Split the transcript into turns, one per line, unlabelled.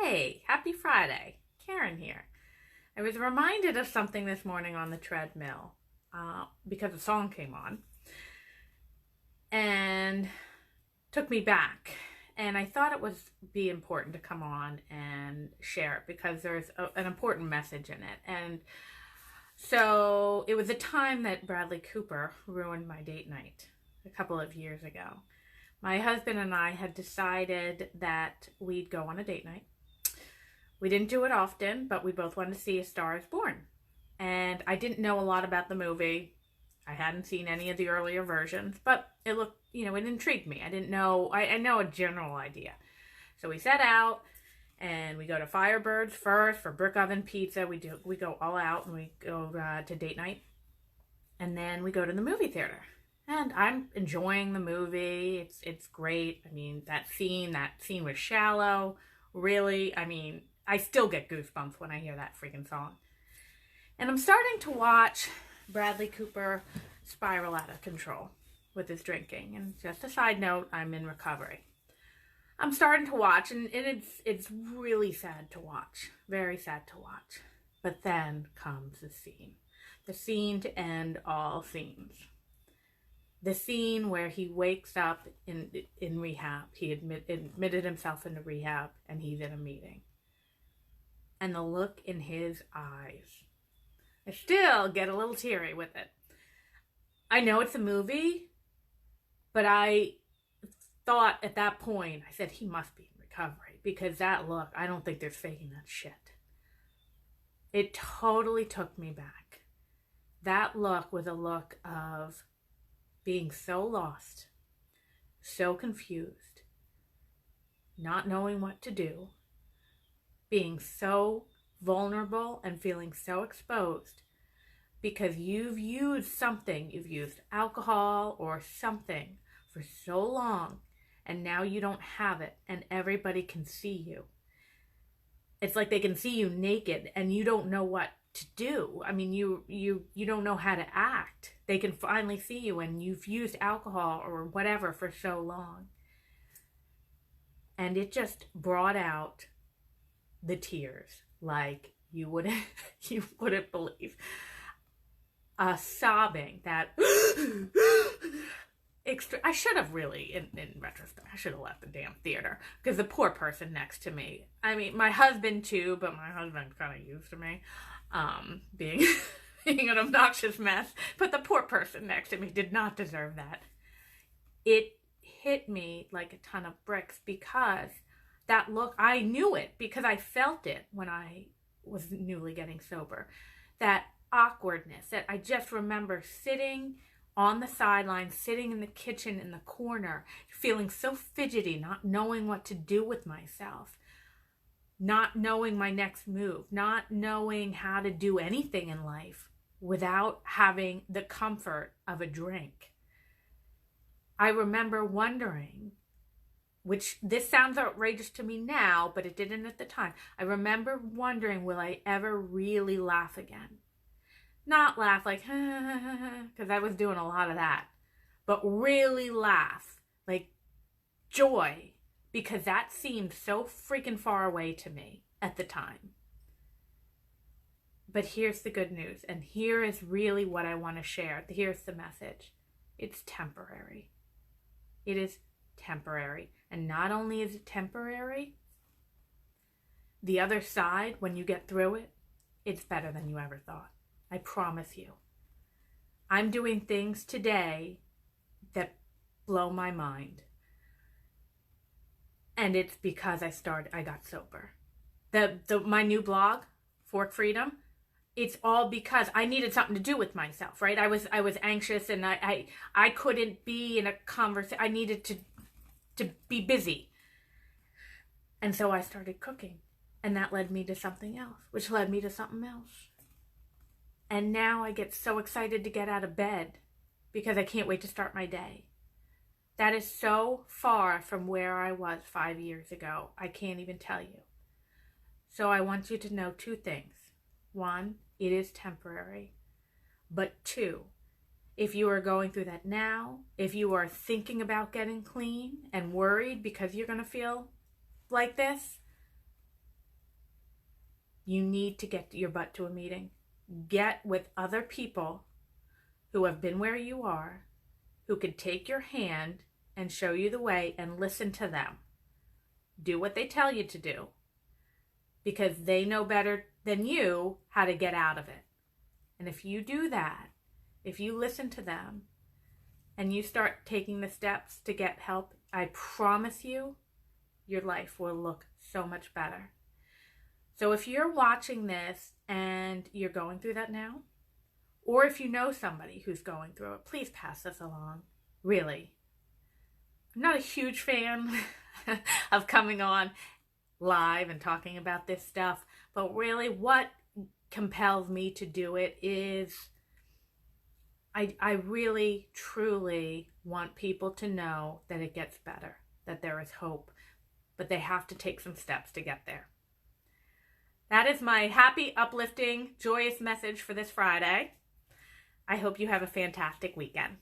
Hey, happy Friday. Karen here. I was reminded of something this morning on the treadmill because a song came on and took me back. And I thought it was be important to come on and share it because there's an important message in it. And so it was a time that Bradley Cooper ruined my date night a couple of years ago. My husband and I had decided that we'd go on a date night. We didn't do it often, but we both wanted to see A Star is Born. And I didn't know a lot about the movie. I hadn't seen any of the earlier versions, but it looked, it intrigued me. I didn't know, I know a general idea. So we set out and we go to Firebirds first for brick oven pizza. We go all out and we go to date night. And then we go to the movie theater. And I'm enjoying the movie. It's great. I mean, that scene was shallow. Really, I still get goosebumps when I hear that freaking song. And I'm starting to watch Bradley Cooper spiral out of control with his drinking. And just a side note, I'm in recovery. I'm starting to watch, and it's really sad to watch. Very sad to watch. But then comes the scene. The scene to end all scenes. The scene where he wakes up in rehab. He admitted himself into rehab, and he's in a meeting. And the look in his eyes. I still get a little teary with it. I know it's a movie, but I thought at that point, I said, he must be in recovery. Because that look, I don't think they're faking that shit. It totally took me back. That look was a look of being so lost, so confused, not knowing what to do, being so vulnerable and feeling so exposed because you've used alcohol or something for so long and now you don't have it and everybody can see you. It's like they can see you naked and you don't know what to do. You don't know how to act. They can finally see you and you've used alcohol or whatever for so long. And it just brought out the tears like you wouldn't believe. Sobbing that I should have really, in retrospect, I should have left the damn theater because the poor person next to me, my husband too, but my husband's kind of used to me being an obnoxious mess, but the poor person next to me did not deserve that. It hit me like a ton of bricks because that look, I knew it because I felt it when I was newly getting sober. That awkwardness that I just remember sitting on the sidelines, sitting in the kitchen in the corner, feeling so fidgety, not knowing what to do with myself, not knowing my next move, not knowing how to do anything in life without having the comfort of a drink. I remember wondering, which this sounds outrageous to me now, but it didn't at the time. I remember wondering, will I ever really laugh again? Not laugh like, because I was doing a lot of that, but really laugh, like joy, because that seemed so freaking far away to me at the time. But here's the good news, and here is really what I want to share. Here's the message. It's temporary. It is temporary. And not only is it temporary, the other side, when you get through it, it's better than you ever thought. I promise you. I'm doing things today that blow my mind. And it's because I got sober. My new blog, Fork Freedom, it's all because I needed something to do with myself, right? I was anxious and I couldn't be in a conversation. I needed to be busy. And so I started cooking. And that led me to something else, which led me to something else. And now I get so excited to get out of bed because I can't wait to start my day. That is so far from where I was 5 years ago. I can't even tell you. So I want you to know two things. One, it is temporary. But two, if you are going through that now, if you are thinking about getting clean and worried because you're going to feel like this, you need to get your butt to a meeting. Get with other people who have been where you are, who could take your hand and show you the way, and listen to them. Do what they tell you to do, because they know better than you how to get out of it. And if you do that, if you listen to them and you start taking the steps to get help, I promise you, your life will look so much better. So if you're watching this and you're going through that now, or if you know somebody who's going through it, please pass this along. Really. I'm not a huge fan of coming on live and talking about this stuff, but really what compels me to do it is I really, truly want people to know that it gets better, that there is hope, but they have to take some steps to get there. That is my happy, uplifting, joyous message for this Friday. I hope you have a fantastic weekend.